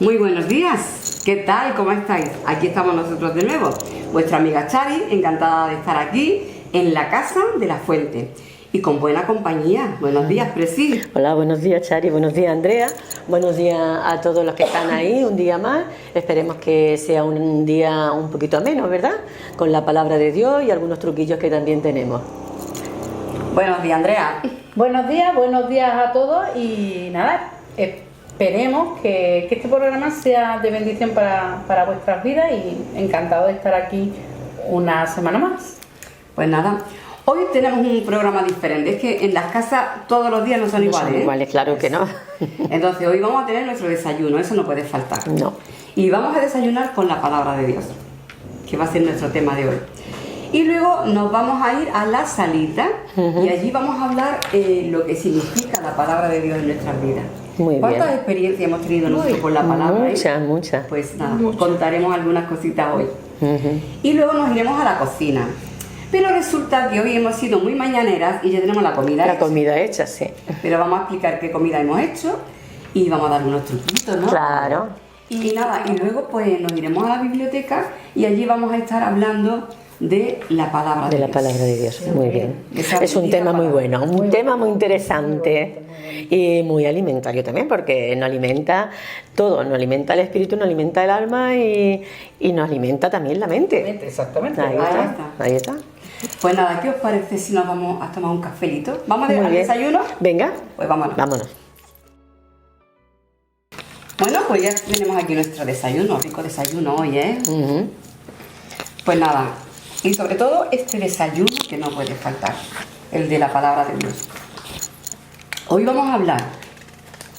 Muy buenos días, ¿qué tal? ¿Cómo estáis? Aquí estamos nosotros de nuevo, vuestra amiga Chari, encantada de estar aquí en la Casa de la Fuente y con buena compañía. Buenos días, Presi. Hola, buenos días, Chari, buenos días, Andrea, buenos días a todos los que están ahí, un día más. Esperemos que sea un día un poquito menos, ¿verdad? Con la palabra de Dios y algunos truquillos que también tenemos. Buenos días, Andrea. Buenos días a todos y nada, esperemos que este programa sea de bendición para vuestras vidas y encantado de estar aquí una semana más. Pues nada, hoy tenemos un programa diferente, es que en las casas todos los días no son iguales. Son iguales, claro que no. Entonces hoy vamos a tener nuestro desayuno, eso no puede faltar. No. Y vamos a desayunar con la palabra de Dios, que va a ser nuestro tema de hoy. Y luego nos vamos a ir a la salita y allí vamos a hablar lo que significa la palabra de Dios en nuestras vidas. Muy ¿Cuántas bien. experiencias hemos tenido nosotros con la palabra? Muchas. Pues nada, contaremos algunas cositas hoy. Y luego nos iremos a la cocina. Pero resulta que hoy hemos sido muy mañaneras y ya tenemos la comida hecha. La comida hecha, sí. Pero vamos a explicar qué comida hemos hecho y vamos a dar unos truquitos, ¿no? Claro. Y nada, y luego pues nos iremos a la biblioteca y allí vamos a estar hablando de la palabra de Dios. De la palabra de Dios, muy bien. Esa Es un bendita tema muy palabra. bueno, un tema muy interesante y muy alimentario también, porque nos alimenta todo, nos alimenta el espíritu, nos alimenta el alma y nos alimenta también la mente. Exactamente. Ahí está. Pues nada, ¿qué os parece si nos vamos a tomar un cafelito? ¿Vamos Muy al bien. desayuno? Venga, Pues vámonos. vámonos. Bueno, pues ya tenemos aquí nuestro desayuno, rico desayuno hoy, ¿eh? Ujú. Pues nada, y sobre todo este desayuno que no puede faltar, el de la palabra de Dios. Hoy vamos a hablar,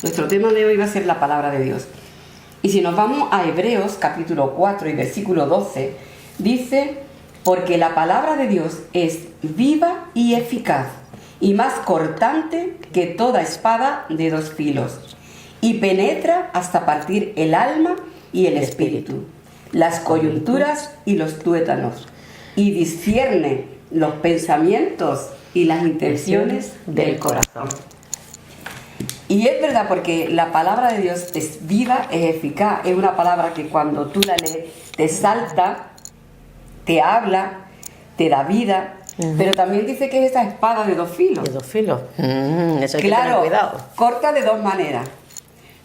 nuestro tema de hoy va a ser la palabra de Dios. Y si nos vamos a Hebreos capítulo 4 y versículo 12, dice: porque la palabra de Dios es viva y eficaz, y más cortante que toda espada de dos filos, y penetra hasta partir el alma y el espíritu, las coyunturas y los tuétanos, y discierne los pensamientos y las intenciones del corazón. Y es verdad, porque la palabra de Dios es viva, es eficaz, es una palabra que cuando tú la lees te salta, te habla, te da vida, pero también dice que es esa espada de dos filos. De dos filos. Eso hay que tener Claro, cuidado. corta de dos maneras.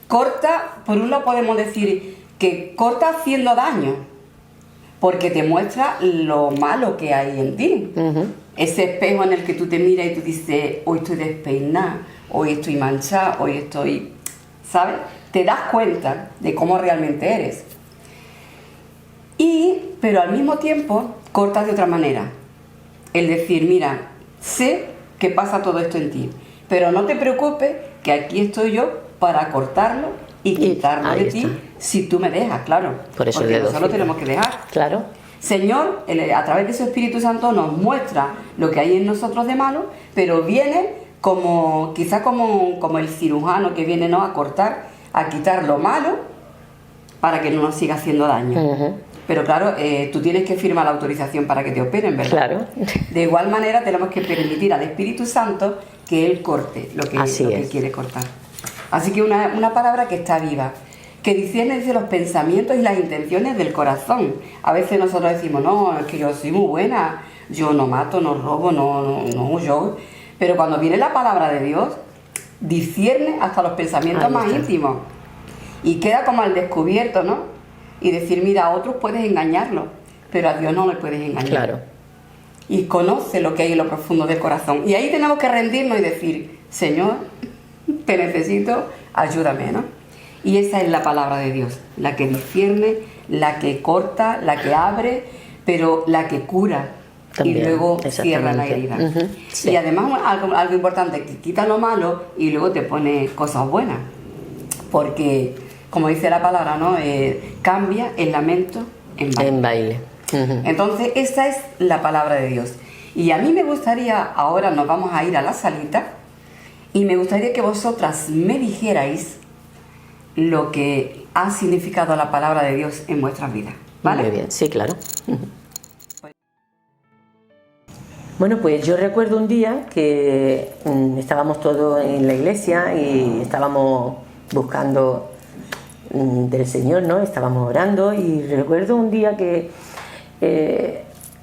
Corta, por un lado podemos decir que corta haciendo daño, porque te muestra lo malo que hay en ti. Ese espejo en el que tú te miras y tú dices: hoy estoy despeinada, hoy estoy manchada, hoy estoy... ¿Sabes? Te das cuenta de cómo realmente eres. Pero al mismo tiempo cortas de otra manera. El decir: mira, sé que pasa todo esto en ti, pero no te preocupes, que aquí estoy yo para cortarlo y quitarlo ahí de ti, está. si tú me dejas, claro. Por eso porque de dos nosotros filos. tenemos que dejar. Claro. Señor, a través de su Espíritu Santo nos muestra lo que hay en nosotros de malo, pero viene como, quizá como el cirujano que viene, ¿no?, a cortar, a quitar lo malo para que no nos siga haciendo daño. Pero claro, tú tienes que firmar la autorización para que te operen, ¿verdad? Claro. De igual manera tenemos que permitir al Espíritu Santo que Él corte lo que Él quiere cortar. Así que una palabra que está viva, que discierne desde los pensamientos y las intenciones del corazón. A veces nosotros decimos: no, es que yo soy muy buena, yo no mato, no robo, no yo. Pero cuando viene la palabra de Dios, discierne hasta los pensamientos más íntimos. Y queda como al descubierto, ¿no? Y decir: mira, a otros puedes engañarlos, pero a Dios no le puedes engañar. Claro. Y conoce lo que hay en lo profundo del corazón. Y ahí tenemos que rendirnos y decir: Señor, te necesito, ayúdame, ¿no? Y esa es la palabra de Dios, la que discierne, la que corta, la que abre, pero la que cura. También, y luego cierra la herida. Sí. Y además algo importante, que quita lo malo y luego te pone cosas buenas. Porque, como dice la palabra, ¿no?, cambia el lamento en baile. En baile. Entonces, esa es la palabra de Dios. Y a mí me gustaría, ahora nos vamos a ir a la salita, y me gustaría que vosotras me dijerais lo que ha significado la palabra de Dios en vuestras vidas, ¿vale? Muy bien, sí, claro. Bueno, pues yo recuerdo un día que estábamos todos en la iglesia y estábamos buscando del Señor, ¿no? Estábamos orando y recuerdo un día que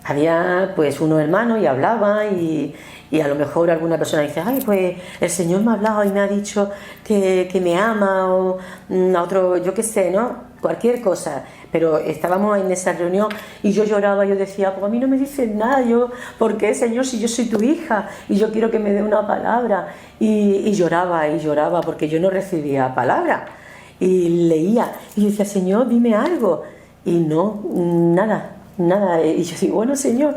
había pues unos hermanos y hablaban y a lo mejor alguna persona dice, ay, pues el Señor me ha hablado y me ha dicho que me ama o a otro, yo qué sé, ¿no? Cualquier cosa, pero estábamos en esa reunión y yo lloraba, yo decía, pues a mí no me dicen nada, yo, ¿por qué, Señor, si yo soy tu hija y yo quiero que me dé una palabra? Y lloraba porque yo no recibía palabra y leía y decía, Señor, dime algo y no, nada, y yo digo, bueno, Señor,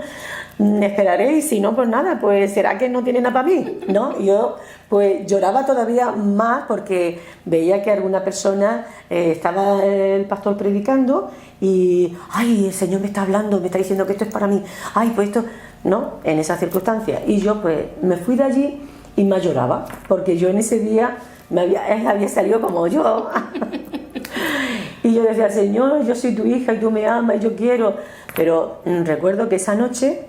esperaré y si no, pues nada, pues será que no tiene nada para mí, ¿no? Yo pues lloraba todavía más porque veía que alguna persona estaba el pastor predicando y, ay, el Señor me está hablando, me está diciendo que esto es para mí, ay, pues esto, ¿no? En esas circunstancias. Y yo pues me fui de allí y más lloraba, porque yo en ese día había salido como yo. Y yo decía, Señor, yo soy tu hija y tú me amas y yo quiero. Pero recuerdo que esa noche,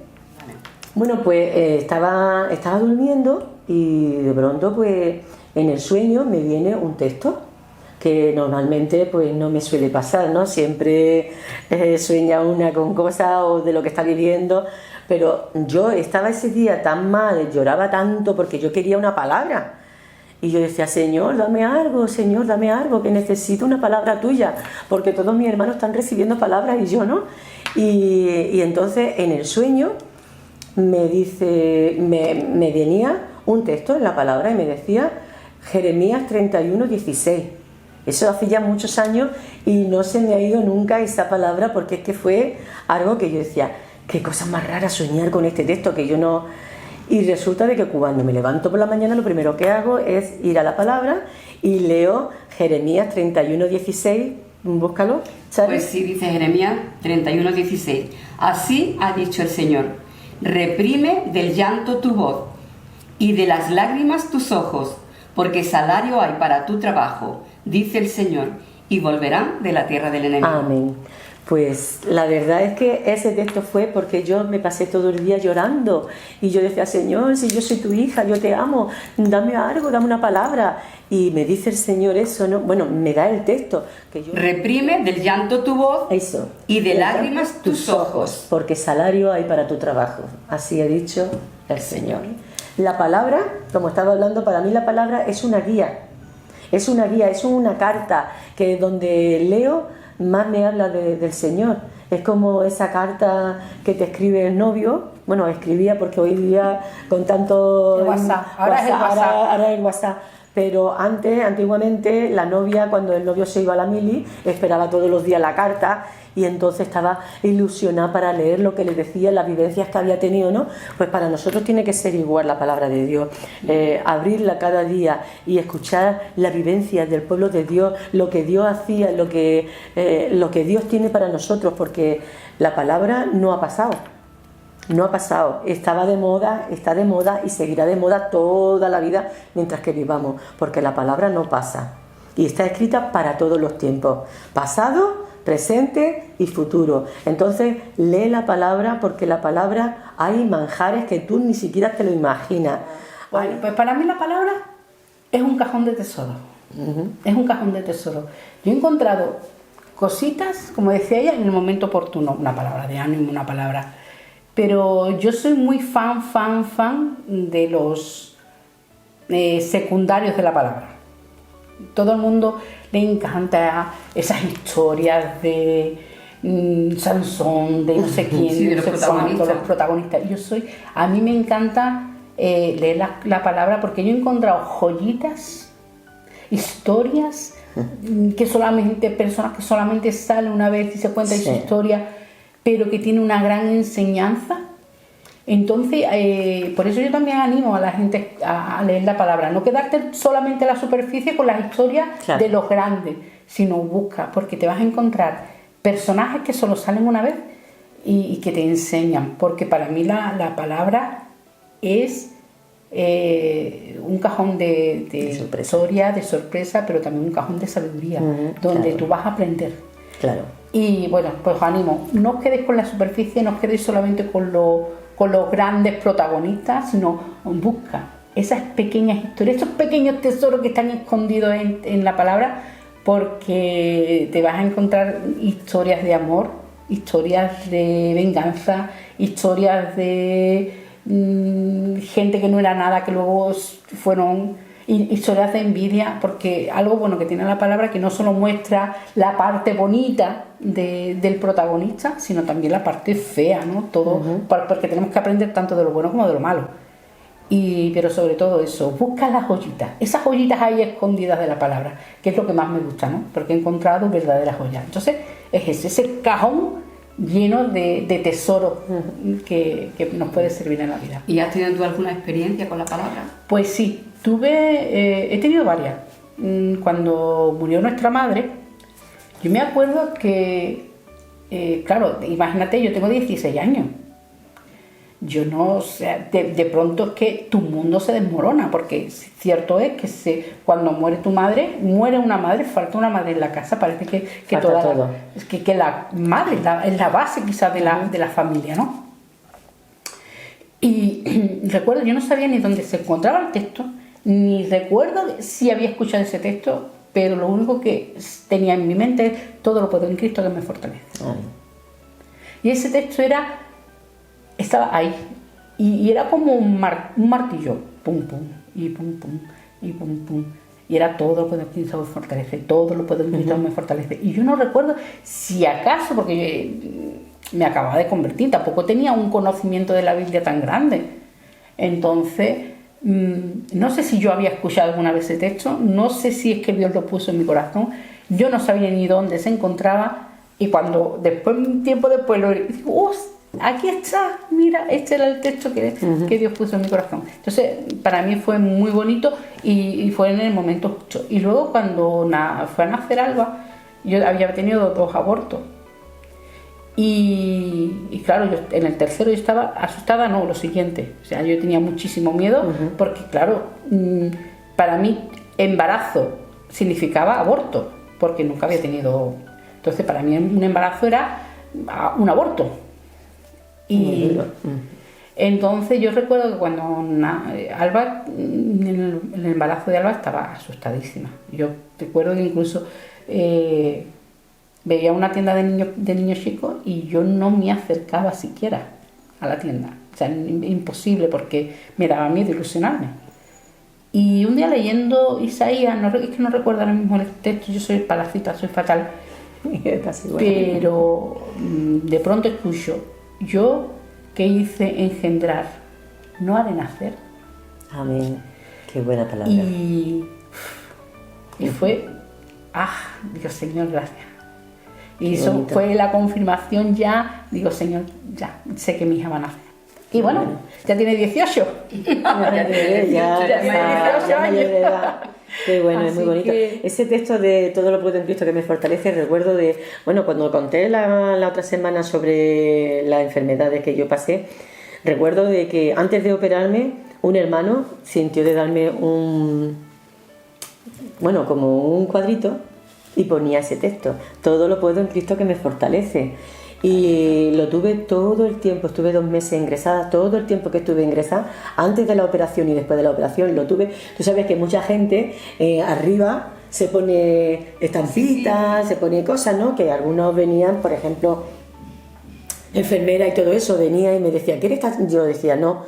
bueno, pues estaba durmiendo y de pronto pues en el sueño me viene un texto que normalmente pues no me suele pasar, ¿no? Siempre sueña una con cosas o de lo que está viviendo, pero yo estaba ese día tan mal, lloraba tanto porque yo quería una palabra. Y yo decía, Señor, dame algo, que necesito una palabra tuya, porque todos mis hermanos están recibiendo palabras y yo no. Y entonces en el sueño me venía un texto en la palabra y me decía Jeremías 31:16. Eso hace ya muchos años y no se me ha ido nunca esa palabra, porque es que fue algo que yo decía, qué cosa más rara soñar con este texto que yo no... Y resulta de que cuando me levanto por la mañana lo primero que hago es ir a la palabra y leo Jeremías 31:16, búscalo, ¿sabes? Pues sí, dice Jeremías 31:16. Así ha dicho el Señor, reprime del llanto tu voz y de las lágrimas tus ojos, porque salario hay para tu trabajo, dice el Señor, y volverán de la tierra del enemigo. Amén. Pues la verdad es que ese texto fue porque yo me pasé todo el día llorando y yo decía, Señor, si yo soy tu hija, yo te amo, dame algo, dame una palabra. Y me dice el Señor eso, ¿no? Bueno, me da el texto. Que yo... Reprime del llanto tu voz eso, y de lágrimas tus ojos. Porque salario hay para tu trabajo. Así ha dicho el Señor. La palabra, como estaba hablando, para mí la palabra es una guía. Es una guía, es una carta que donde leo más me habla del Señor. Es como esa carta que te escribe el novio. Bueno, escribía porque hoy día con tanto... WhatsApp. Ahora es el WhatsApp. Ahora es el WhatsApp. Pero antiguamente, la novia, cuando el novio se iba a la mili, esperaba todos los días la carta y entonces estaba ilusionada para leer lo que le decía, las vivencias que había tenido, ¿no? Pues para nosotros tiene que ser igual la palabra de Dios, abrirla cada día y escuchar las vivencias del pueblo de Dios, lo que Dios hacía, lo que Dios tiene para nosotros, porque la palabra no ha pasado. No ha pasado, estaba de moda, está de moda y seguirá de moda toda la vida mientras que vivamos, porque la palabra no pasa y está escrita para todos los tiempos, pasado, presente y futuro. Entonces lee la palabra, porque la palabra hay manjares que tú ni siquiera te lo imaginas. Bueno, pues para mí la palabra es un cajón de tesoro. Es un cajón de tesoro. Yo he encontrado cositas, como decía ella, en el momento oportuno, una palabra de ánimo, una palabra... Pero yo soy muy fan de los secundarios de la palabra. Todo el mundo le encanta esas historias de Sansón, de no sé quién, sí, de no los sé cuánto, los protagonistas. A mí me encanta leer la palabra, porque yo he encontrado joyitas, historias, que solamente, personas que solamente salen una vez y se cuentan su historia, pero que tiene una gran enseñanza. Entonces, por eso yo también animo a la gente a leer la palabra, no quedarte solamente en la superficie con las historias de los grandes, sino busca, porque te vas a encontrar personajes que solo salen una vez y que te enseñan, porque para mí la palabra es un cajón de historia, de sorpresa, pero también un cajón de sabiduría, donde tú vas a aprender. Claro. Y bueno, pues os animo, no os quedéis con la superficie, no os quedéis solamente con los grandes protagonistas, sino busca esas pequeñas historias, esos pequeños tesoros que están escondidos en la palabra, porque te vas a encontrar historias de amor, historias de venganza, historias de gente que no era nada, que luego fueron historias de envidia, porque algo bueno que tiene la palabra que no solo muestra la parte bonita del protagonista, sino también la parte fea, ¿no? Todo, porque tenemos que aprender tanto de lo bueno como de lo malo. Pero sobre todo eso, busca las joyitas, esas joyitas ahí escondidas de la palabra, que es lo que más me gusta, ¿no? Porque he encontrado verdaderas joyas. Entonces es ese cajón lleno de tesoros que nos puede servir en la vida. ¿Y has tenido tú alguna experiencia con la palabra? Pues sí, he tenido varias. Cuando murió nuestra madre, yo me acuerdo que, claro, imagínate, yo tengo 16 años. Yo no, o sea, de pronto es que tu mundo se desmorona, porque cierto es que cuando muere una madre, falta una madre en la casa, parece que falta todo. Que la madre es la base quizás de la familia, ¿no? Y recuerdo, yo no sabía ni dónde se encontraba el texto, ni recuerdo si había escuchado ese texto, pero lo único que tenía en mi mente es: todo lo puedo en Cristo que me fortalece. Y ese texto estaba ahí, y era como un martillo, pum pum, y pum pum, y pum pum, y era: todo lo puedo en Cristo que me fortalece, todo lo puedo en Cristo que me fortalece. Y yo no recuerdo si acaso, porque yo me acababa de convertir, tampoco tenía un conocimiento de la Biblia tan grande, entonces no sé si yo había escuchado alguna vez ese texto, no sé si es que Dios lo puso en mi corazón, yo no sabía ni dónde se encontraba, y cuando un tiempo después lo digo: aquí está, mira, este era el texto que Dios puso en mi corazón. Entonces, para mí fue muy bonito y fue en el momento justo. Y luego, cuando fue a nacer Alba, yo había tenido 2 abortos. Y claro, yo en el tercero yo estaba asustada, no, lo siguiente. O sea, yo tenía muchísimo miedo porque, claro, para mí embarazo significaba aborto, porque nunca había tenido. Entonces, para mí un embarazo era un aborto. Y entonces yo recuerdo que cuando Alba, en el embarazo de Alba, estaba asustadísima. Yo recuerdo que incluso veía una tienda de niños chicos y yo no me acercaba siquiera a la tienda. O sea, imposible, porque me daba miedo ilusionarme. Y un día leyendo Isaías, es que no recuerdo ahora mismo el texto, yo soy para la cita, soy fatal, pero de pronto escucho: yo que hice engendrar, no haré nacer. Amén. Qué buena palabra. Y fue: Dios, Señor, gracias. Y eso bonito. Fue la confirmación ya, digo: Señor, ya sé que mi hija va a nacer. Y bueno, ya tiene 18. ya tiene 18 años. Qué bueno, es muy bonito. Ese texto de todo lo puedo en Cristo que me fortalece, recuerdo cuando conté la otra semana sobre las enfermedades que yo pasé, recuerdo de que antes de operarme, un hermano sintió de darme como un cuadrito y ponía ese texto: todo lo puedo en Cristo que me fortalece. Y lo tuve todo el tiempo, estuve 2 meses ingresada, todo el tiempo que estuve ingresada, antes de la operación y después de la operación lo tuve. Tú sabes que mucha gente arriba se pone estampitas, se pone cosas, ¿no? Que algunos venían, por ejemplo, enfermera y todo eso, venía y me decía: ¿quieres estar? Yo decía no.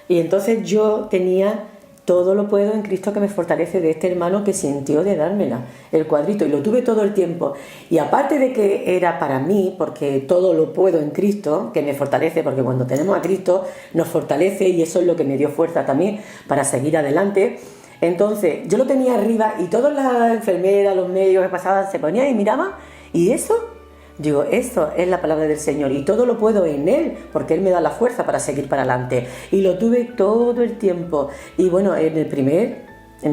Y entonces yo tenía: todo lo puedo en Cristo que me fortalece, de este hermano que sintió de dármela, el cuadrito, y lo tuve todo el tiempo. Y aparte de que era para mí, porque todo lo puedo en Cristo que me fortalece, porque cuando tenemos a Cristo nos fortalece, y eso es lo que me dio fuerza también para seguir adelante. Entonces yo lo tenía arriba y todas las enfermeras, los médicos que pasaban se ponían y miraban, y eso, digo, esto es la palabra del Señor, y todo lo puedo en Él, porque Él me da la fuerza para seguir para adelante. Y lo tuve todo el tiempo. Y bueno, en el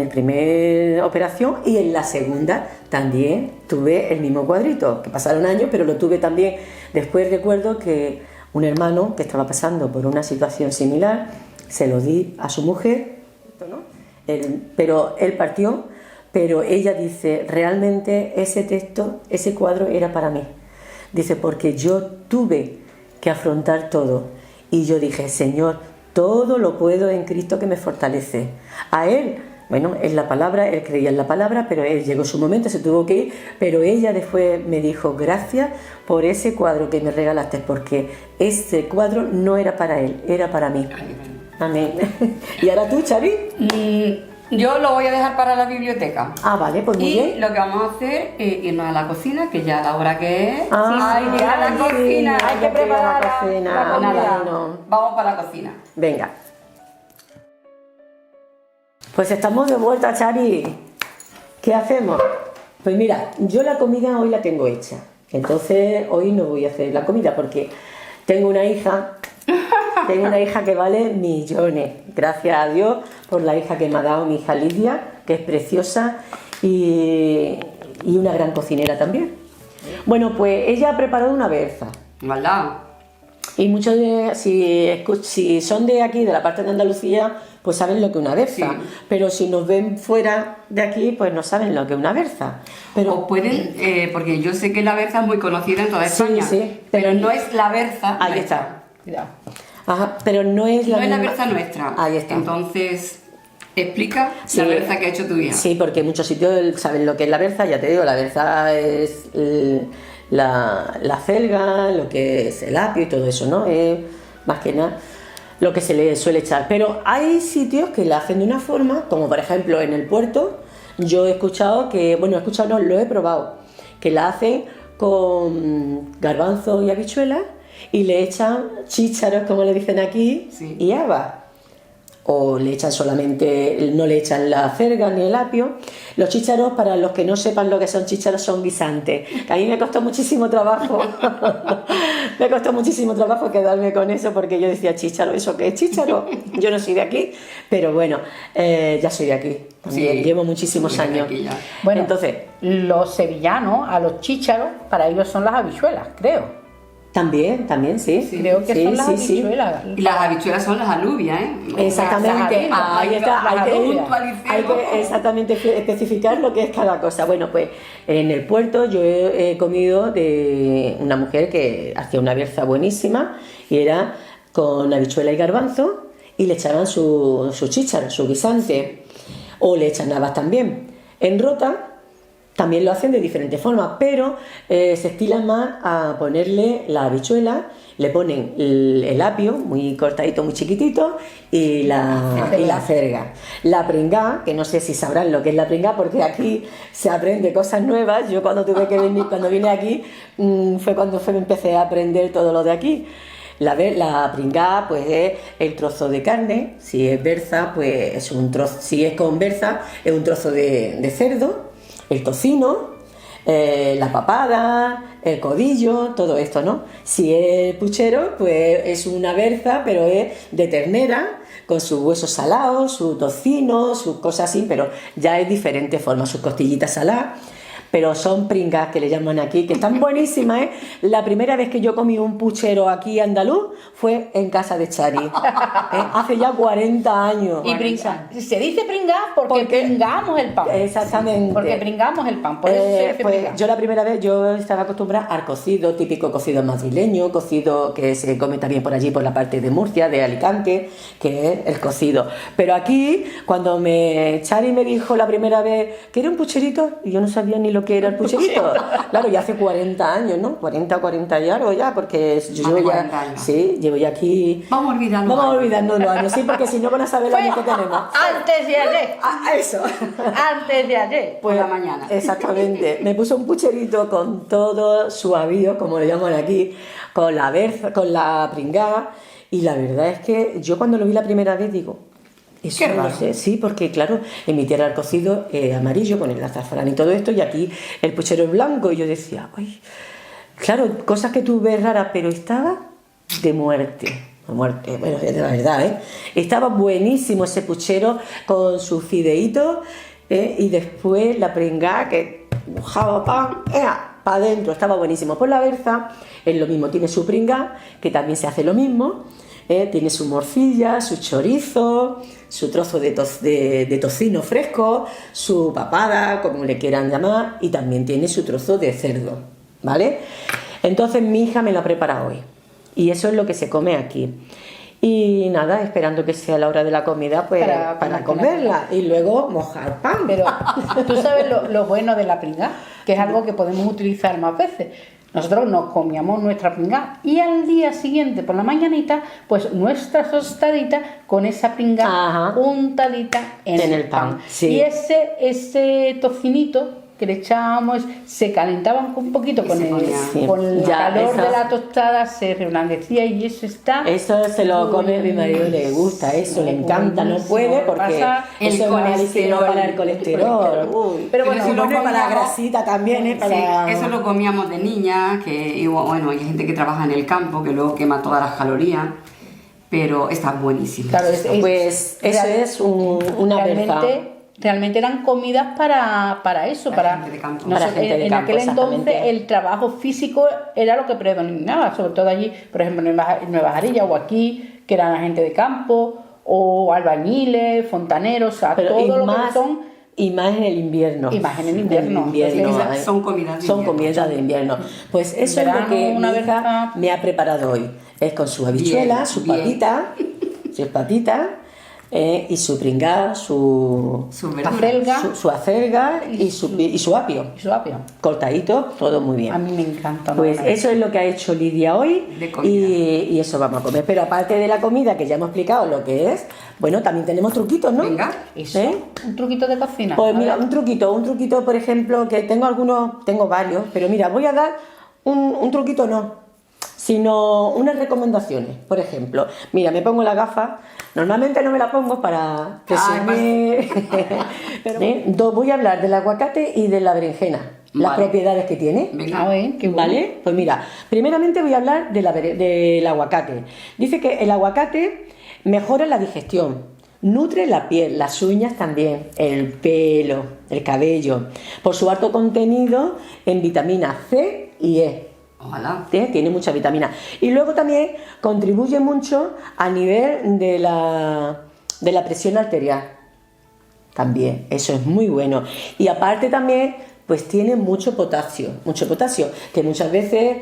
primer operación y en la segunda también tuve el mismo cuadrito, que pasaron años, pero lo tuve también. Después recuerdo que un hermano que estaba pasando por una situación similar, se lo di a su mujer, ¿no? Pero él partió, pero ella dice: realmente ese texto, ese cuadro era para mí. Dice: porque yo tuve que afrontar todo, y yo dije: Señor, todo lo puedo en Cristo que me fortalece. A Él Bueno, es la palabra, él creía en la palabra, pero él llegó su momento, se tuvo que ir, pero ella después me dijo, gracias por ese cuadro que me regalaste, porque ese cuadro no era para él, era para mí. Amén. ¿Y ahora tú, Xavi? Yo lo voy a dejar para la biblioteca. Ah, vale, pues muy Y bien. lo que vamos a hacer es irnos a la cocina, que ya a la hora que es. Ah, hay que ir a la sí, cocina. hay que preparar la comida. Nada, Bueno. vamos para la cocina. Venga. Pues estamos de vuelta, Xavi. ¿Qué hacemos? Pues mira, yo la comida hoy la tengo hecha. Entonces hoy no voy a hacer la comida porque tengo una hija que vale millones. Gracias a Dios por la hija que me ha dado mi hija Lidia, que es preciosa y una gran cocinera también. Bueno, pues ella ha preparado una berza. ¿Verdad? Y muchos de, si son de aquí, de la parte de Andalucía, pues saben lo que es una berza. Sí. Pero si nos ven fuera de aquí, pues no saben lo que es una berza. Pero O pueden, porque yo sé que la berza es muy conocida en toda Sí, España, sí. pero no es la berza ahí nuestra. está. Cuidado. Ajá, pero no es la No es la misma- berza nuestra. Ahí está. Entonces, explica Sí. la berza que ha hecho tu hija. Sí, porque en muchos sitios saben lo que es la berza, ya te digo, la berza es la celga, lo que es el apio y todo eso, ¿no? Es más que nada lo que se le suele echar. Pero hay sitios que la hacen de una forma, como por ejemplo en el puerto, yo he escuchado que, bueno, he escuchado, no, lo he probado, que la hacen con garbanzo y habichuelas y le echan chícharos, como le dicen aquí, Sí. y habas. O le echan solamente, no le echan la cerga ni el apio. Los chícharos, para los que no sepan lo que son chícharos, son guisantes. Que a mí me costó muchísimo trabajo. Me costó muchísimo trabajo quedarme con eso porque yo decía, chícharo, ¿eso qué es chícharo? Yo no soy de aquí, pero bueno, ya soy de aquí. También Sí. llevo muchísimos Muy de años. aquí ya. Bueno, Entonces, los sevillanos, a los chícharos, para ellos son las habichuelas, creo. también, sí. Creo que Sí, son las sí, sí. habichuelas. Y las habichuelas son las alubias, ¿eh? Exactamente, Las ahí está, las hay puntualicemos. que exactamente especificar lo que es cada cosa. Bueno, pues en el puerto yo he comido de una mujer que hacía una berza buenísima y era con habichuela y garbanzo y le echaban su chícharo, su guisante, o le echan habas también. En Rota también lo hacen de diferentes formas, pero se estilan más a ponerle la habichuela, le ponen el apio muy cortadito, muy chiquitito, y la cerga. La pringá, que no sé si sabrán lo que es la pringá, porque aquí se aprende cosas nuevas. Yo cuando tuve que venir, cuando vine aquí, fue cuando empecé a aprender todo lo de aquí. La pringá, pues es el trozo de carne. Si es berza, pues es un trozo. Si es con berza, es un trozo de cerdo. El tocino, la papada, el codillo, todo esto, ¿no? Si es puchero, pues es una berza, pero es de ternera, con sus huesos salados, su tocino, sus cosas así, pero ya es diferente forma, sus costillitas saladas. Pero son pringas que le llaman aquí, que están buenísimas, ¿eh? La primera vez que yo comí un puchero aquí andaluz fue en casa de Chari, ¿eh? Hace ya 40 años. Y se dice pringar porque pringamos el pan. Exactamente. Porque pringamos el pan, por eso se dice pues pringar. yo la primera vez yo estaba acostumbrada al cocido, típico cocido madrileño, cocido que se come también por allí por la parte de Murcia, de Alicante, que es el cocido. Pero aquí, cuando Chari me dijo la primera vez que era un pucherito, y yo no sabía ni lo que era el pucherito. Claro, ya hace 40 años, ¿no? 40 y algo ya, porque yo Más de llevo 40 ya, años. sí, llevo ya aquí. Vamos a olvidarnos. Vamos a olvidarnos los años, sí, porque si no van a saber los años que tenemos. Antes de ayer. Eso. Antes de ayer. Por la mañana. Exactamente. Me puso un pucherito con todo su avío, como le llaman aquí, con la berza, con la pringá, y la verdad es que yo cuando lo vi la primera vez digo, eso Qué no raro. sé, sí, porque claro, en mi tierra el cocido es amarillo con el azafrán y todo esto, y aquí el puchero es blanco, y yo decía, ay, claro, cosas que tú ves raras, pero estaba de muerte. Bueno, de la verdad, ¿eh? Estaba buenísimo ese puchero con sus fideitos, y después la pringá que mojaba pan, para adentro, estaba buenísimo. Pues la berza es lo mismo, tiene su pringá, que también se hace lo mismo, tiene su morcilla, su chorizo, su trozo de tocino fresco, su papada, como le quieran llamar, y también tiene su trozo de cerdo, ¿vale? Entonces mi hija me lo prepara hoy, y eso es lo que se come aquí. Y nada, esperando que sea la hora de la comida, pues para comerla y luego mojar pan. Pero tú sabes lo bueno de la pringá, que es algo que podemos utilizar más veces. Nosotros nos comíamos nuestra pringá y al día siguiente, por la mañanita, pues nuestra tostadita con esa pringá Ajá. untadita en el pan. Sí. Y ese tocinito que le echábamos se calentaba un poquito con Sí. con el Ya, calor esa- de la tostada, se reblandecía y eso está... Eso se lo come a mi marido, le gusta eso, le encanta, no puede porque Pasa eso es malísimo para el colesterol. Uy. Pero bueno, si lo Bueno, para la comíamos- grasita también, ¿eh? Sí, Para... eso lo comíamos de niña, que igual, bueno, hay gente que trabaja en el campo, que luego quema todas las calorías, pero está buenísimo. Claro, Pues eso es una verdad. Realmente eran comidas para eso, Para para gente de campo. no Para sé, gente de en campo, aquel entonces exactamente. el trabajo físico era lo que predominaba, sobre todo allí, por ejemplo, en Nueva Jarilla o aquí, que eran la gente de campo, o albañiles, fontaneros, o sea, Pero todo lo más, que son y más en el invierno. Y más en el invierno. Esas son comidas de Son invierno. comidas de invierno. Pues eso es lo Verano, que una mi vez hija más. me ha preparado hoy. Es con su habichuela, Bien, su bien. patita, sus patitas, y su pringá, su acelga su acelga y su apio. y su apio. Cortadito, todo muy bien. A mí me encanta. Pues ¿no? eso es lo que ha hecho Lidia hoy De comida. y eso vamos a comer. Pero aparte de la comida, que ya hemos explicado lo que es, bueno, también tenemos truquitos, ¿no? Venga. Eso, ¿Eh? un truquito de cocina. Pues A mira, ver. un truquito, por ejemplo, que tengo varios, pero mira, voy a dar un truquito no, sino unas recomendaciones. Por ejemplo, mira, me pongo la gafa, normalmente no me la pongo para presumir, pero voy a hablar del aguacate y de la berenjena, las Vale. propiedades que tiene. Venga. A ver, qué bueno. ¿Vale? Pues mira, primeramente voy a hablar del aguacate. Dice que el aguacate mejora la digestión, nutre la piel, las uñas también, el pelo, el cabello, por su alto contenido en vitamina C y E. Ojalá. Tiene mucha vitamina. Y luego también contribuye mucho a nivel de la presión arterial. También, eso es muy bueno. Y aparte también, pues tiene mucho potasio, que muchas veces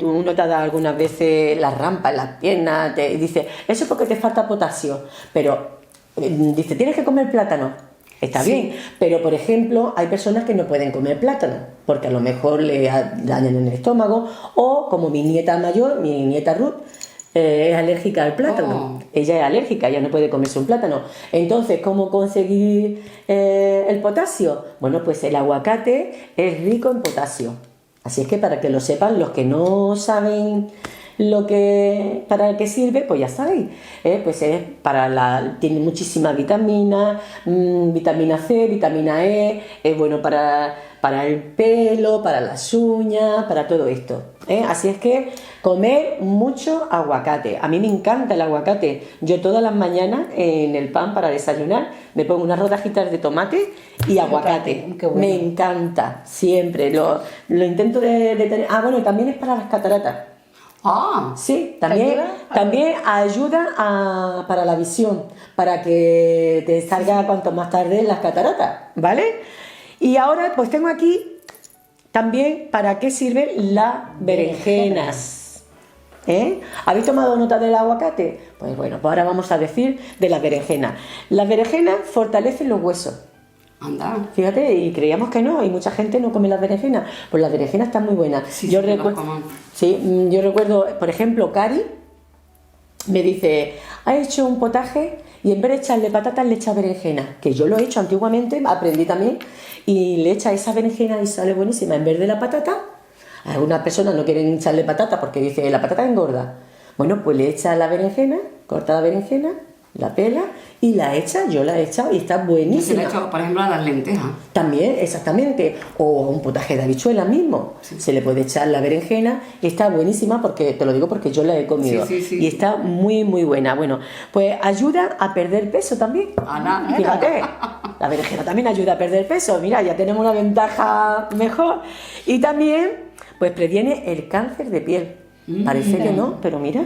uno te ha dado algunas veces las rampas, las piernas, y dice, eso es porque te falta potasio, pero dice, tienes que comer plátano. Está bien, pero por ejemplo, hay personas que no pueden comer plátano, porque a lo mejor le dañan en el estómago, o como mi nieta mayor, mi nieta Ruth, es alérgica al plátano. Oh. Ella es alérgica, ella no puede comerse un plátano. Entonces, ¿cómo conseguir el potasio? Bueno, pues el aguacate es rico en potasio. Así es que para que lo sepan, los que no saben para qué sirve, pues ya sabéis, pues es tiene muchísima vitamina, vitamina C, vitamina E, es bueno para el pelo, para las uñas, para todo esto, así es que comer mucho aguacate. A mí me encanta el aguacate. Yo todas las mañanas en el pan para desayunar me pongo unas rodajitas de tomate y aguacate. Qué bueno. Me encanta, siempre lo intento de tener. Ah, bueno, también es para las cataratas. Ah, Sí, ¿Te también, ayuda? también ayuda para la visión, para que te salga cuanto más tarde las cataratas, ¿vale? Y ahora pues tengo aquí también para qué sirven las berenjenas. ¿Habéis tomado nota del aguacate? Pues bueno, pues ahora vamos a decir de las berenjenas. Las berenjenas fortalecen los huesos. anda. Fíjate, y creíamos que no, y mucha gente no come las berenjenas. Pues las berenjenas están muy buenas. Sí, yo sí, que las recuerdo, coman. sí, yo recuerdo, por ejemplo, Cari me dice, ha hecho un potaje y en vez de echarle patatas le echa berenjena, que yo lo he hecho antiguamente, aprendí también, y le echa esa berenjena y sale buenísima. En vez de la patata, algunas personas no quieren echarle patata porque dice, la patata engorda. Bueno, pues le echa la berenjena, corta la berenjena, la pela y la echa, yo la he echado y está Yo se buenísima. le he hecho, por ejemplo, a las lentejas. También, exactamente, o un potaje de habichuelas mismo, se le puede echar la berenjena y está buenísima porque, te lo digo porque yo la he comido Sí, sí, sí. y está muy muy buena. Bueno, pues ayuda a perder peso también. Ala. Fíjate, la berenjena también ayuda a perder peso, mira, ya tenemos una ventaja mejor. Y también, pues previene el cáncer de piel. Parece que no, pero mira,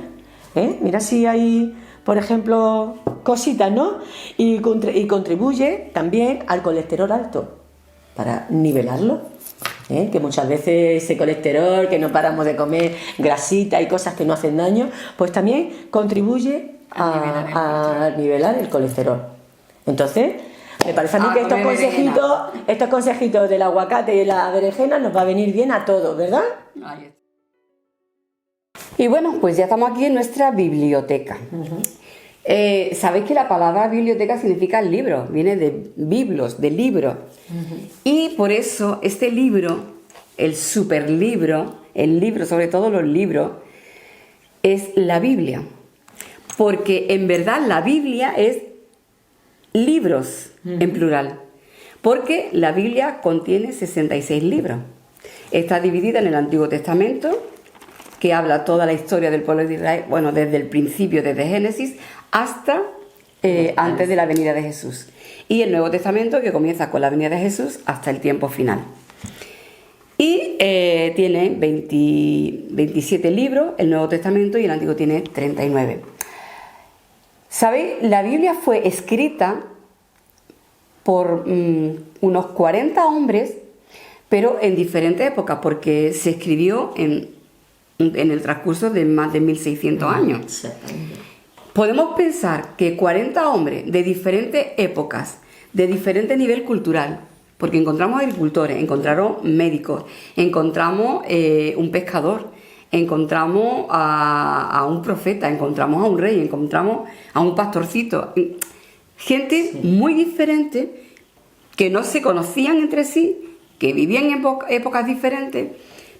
mira si hay, por ejemplo, cositas, ¿no? Y contribuye también al colesterol alto, para nivelarlo. Que muchas veces ese colesterol, que no paramos de comer grasita y cosas que no hacen daño, pues también contribuye a nivelar el colesterol. Entonces, me parece a mí que estos consejitos del aguacate y la berenjena nos va a venir bien a todos, ¿verdad? Y bueno, pues ya estamos aquí en nuestra biblioteca. Sabéis que la palabra biblioteca significa libro, viene de biblos, de libro. Y por eso este libro, el superlibro, el libro, sobre todo los libros, es la Biblia. Porque en verdad la Biblia es libros en plural. Porque la Biblia contiene 66 libros. Está dividida en el Antiguo Testamento, que habla toda la historia del pueblo de Israel, bueno, desde el principio, desde Génesis, hasta antes de la venida de Jesús. Y el Nuevo Testamento, que comienza con la venida de Jesús hasta el tiempo final. Y tiene 27 libros, el Nuevo Testamento, y el Antiguo tiene 39. ¿Sabéis? La Biblia fue escrita por unos 40 hombres, pero en diferentes épocas, porque se escribió en el transcurso de más de 1600 años. Exactamente. Podemos pensar que 40 hombres de diferentes épocas, de diferente nivel cultural, porque encontramos agricultores, encontramos médicos, encontramos un pescador, encontramos a un profeta, encontramos a un rey, encontramos a un pastorcito, gente muy diferente que no se conocían entre sí, que vivían en épocas diferentes,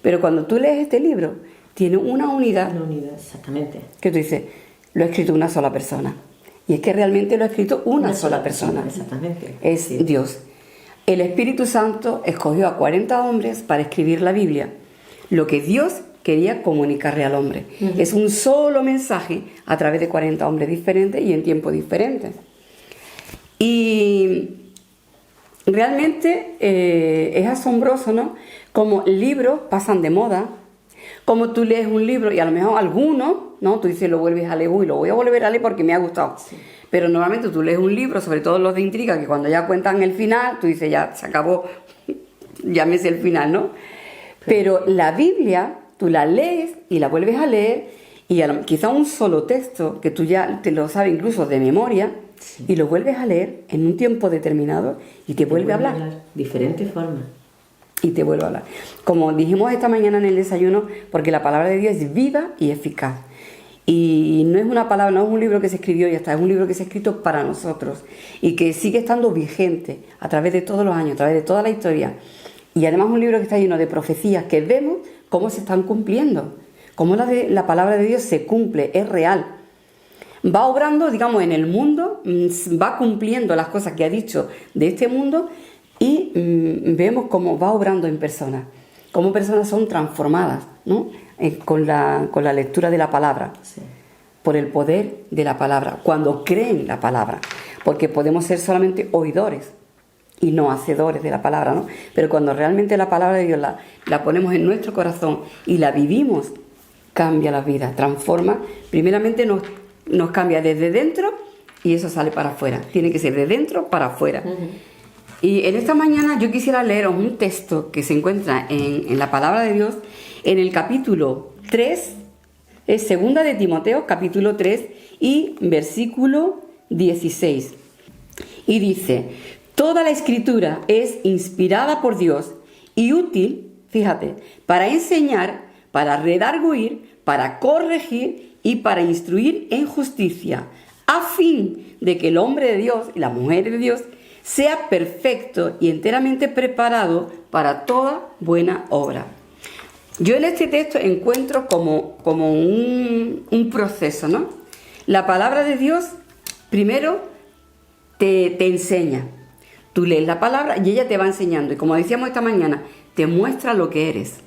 pero cuando tú lees este libro, tiene una unidad. Una unidad, exactamente. Que tú dices, lo ha escrito una sola persona. Y es que realmente lo ha escrito una sola persona. Exactamente. Es Dios. El Espíritu Santo escogió a 40 hombres para escribir la Biblia. Lo que Dios quería comunicarle al hombre. Es un solo mensaje a través de 40 hombres diferentes y en tiempos diferentes. Y realmente es asombroso, ¿no? Como libros pasan de moda. Como tú lees un libro y a lo mejor algunos, ¿no? Tú dices, lo vuelves a leer, uy, lo voy a volver a leer porque me ha gustado. Sí. Pero normalmente tú lees un libro, sobre todo los de intriga, que cuando ya cuentan el final, tú dices, ya se acabó, ya me sé el final, ¿no? Pero la Biblia, tú la lees y la vuelves a leer y quizá un solo texto, que tú ya te lo sabes incluso de memoria, sí, y lo vuelves a leer en un tiempo determinado y te vuelve a hablar. Diferentes formas. Y te vuelvo a hablar. Como dijimos esta mañana en el desayuno, porque la palabra de Dios es viva y eficaz. Y no es una palabra, no es un libro que se escribió y ya está, es un libro que se ha escrito para nosotros y que sigue estando vigente a través de todos los años, a través de toda la historia. Y además un libro que está lleno de profecías que vemos cómo se están cumpliendo, cómo la palabra de Dios se cumple, es real. Va obrando, digamos, en el mundo, va cumpliendo las cosas que ha dicho de este mundo. Y vemos cómo va obrando en personas, cómo personas son transformadas, ¿no? Con la lectura de la palabra, sí, por el poder de la palabra, cuando creen la palabra, porque podemos ser solamente oidores y no hacedores de la palabra, ¿no? Pero cuando realmente la palabra de Dios la ponemos en nuestro corazón y la vivimos, cambia la vida, transforma, primeramente nos cambia desde dentro y eso sale para afuera, tiene que ser de dentro para afuera. Y en esta mañana yo quisiera leeros un texto que se encuentra en la palabra de Dios, en el capítulo 3, es segunda de Timoteo, capítulo 3 y versículo 16. Y dice, toda la escritura es inspirada por Dios y útil, fíjate, para enseñar, para redarguir, para corregir y para instruir en justicia, a fin de que el hombre de Dios y la mujer de Dios sea perfecto y enteramente preparado para toda buena obra. Yo en este texto encuentro como un proceso, ¿no? La palabra de Dios primero te enseña. Tú lees la palabra y ella te va enseñando. Y como decíamos esta mañana, te muestra lo que eres.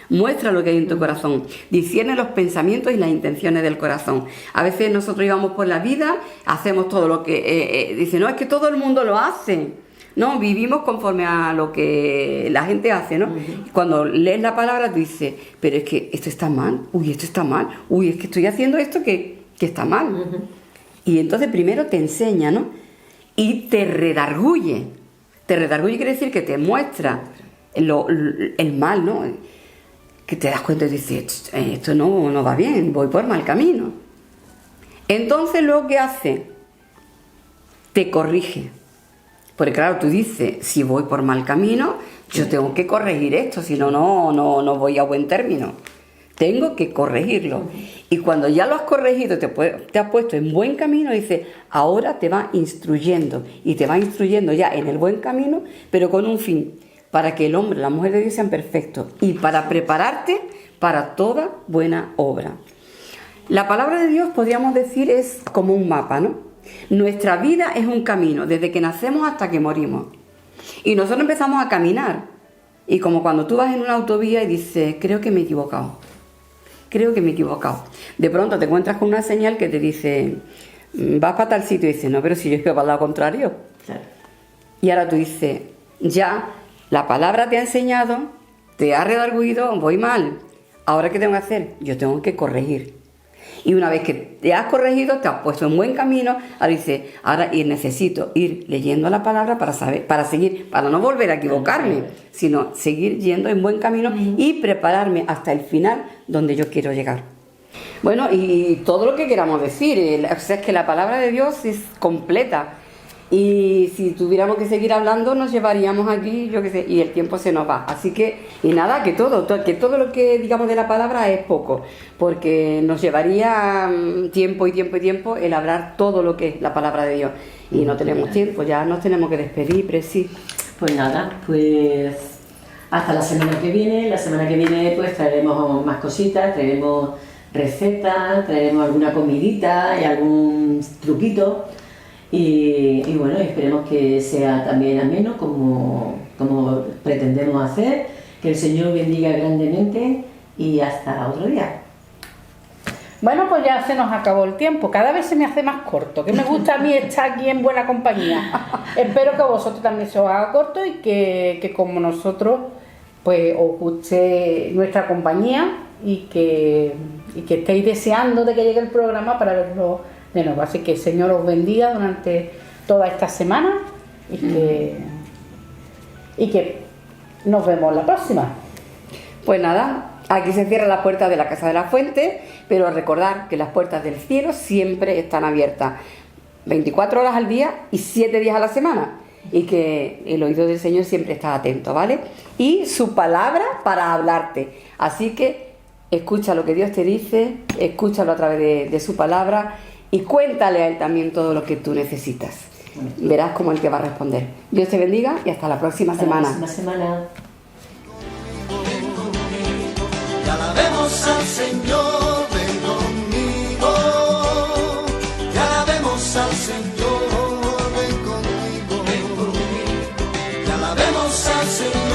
Muestra lo que hay en tu corazón, discierne los pensamientos y las intenciones del corazón. A veces nosotros íbamos por la vida, hacemos todo lo que... dice, no, es que todo el mundo lo hace. No, vivimos conforme a lo que la gente hace, ¿no? Cuando lees la palabra, tú dices, pero es que esto está mal, uy, esto está mal, uy, es que estoy haciendo esto que está mal. Y entonces primero te enseña, ¿no? Y te redarguye. Te redarguye quiere decir que te muestra el mal, ¿no? Que te das cuenta y dices, esto no va bien, voy por mal camino. Entonces luego, ¿qué hace? Te corrige. Porque claro, tú dices, si voy por mal camino, yo tengo que corregir esto, si no, no voy a buen término. Tengo que corregirlo. Y cuando ya lo has corregido, te has puesto en buen camino, dice, ahora te va instruyendo. Y te va instruyendo ya en el buen camino, pero con un fin, para que el hombre, la mujer de Dios sean perfectos. Y para prepararte para toda buena obra. La palabra de Dios, podríamos decir, es como un mapa, ¿no? Nuestra vida es un camino, desde que nacemos hasta que morimos. Y nosotros empezamos a caminar. Y como cuando tú vas en una autovía y dices, creo que me he equivocado. De pronto te encuentras con una señal que te dice, vas para tal sitio, y dices, no, pero si yo es que para el lado contrario. Claro. Y ahora tú dices, ya, la palabra te ha enseñado, te ha redarguido, voy mal. ¿Ahora qué tengo que hacer? Yo tengo que corregir. Y una vez que te has corregido, te has puesto en buen camino, ahora dices, necesito ir leyendo la palabra para saber, para seguir, para no volver a equivocarme, sino seguir yendo en buen camino y prepararme hasta el final donde yo quiero llegar. Bueno, y todo lo que queramos decir, o sea, es que la palabra de Dios es completa. Y si tuviéramos que seguir hablando, nos llevaríamos aquí, yo qué sé, y el tiempo se nos va. Así que, y nada, que todo lo que digamos de la palabra es poco, porque nos llevaría tiempo el hablar todo lo que es la palabra de Dios. Y no tenemos tiempo, ya nos tenemos que despedir, Presi. Pues nada, pues hasta la semana que viene. La semana que viene pues traeremos más cositas, traeremos recetas, traeremos alguna comidita y algún truquito. Y bueno, esperemos que sea también ameno como pretendemos hacer, que el Señor bendiga grandemente y hasta otro día. Bueno, pues ya se nos acabó el tiempo, cada vez se me hace más corto, que me gusta a mí estar aquí en buena compañía. Espero que a vosotros también se os haga corto y que como nosotros pues os guste nuestra compañía y que estéis deseando de que llegue el programa para verlo de nuevo. Así que el Señor os bendiga durante toda esta semana y que nos vemos la próxima. Pues nada, aquí se cierran las puertas de la Casa de la Fuente, pero recordad que las puertas del cielo siempre están abiertas 24 horas al día y 7 días a la semana, y que el oído del Señor siempre está atento, ¿vale? Y su palabra para hablarte. Así que escucha lo que Dios te dice, escúchalo a través de su palabra y cuéntale a Él también todo lo que tú necesitas. Verás cómo Él te va a responder. Dios te bendiga y hasta la próxima semana. La próxima semana. Y alabemos al Señor, ven conmigo. Y alabemos al Señor, ven conmigo. Y alabemos al Señor.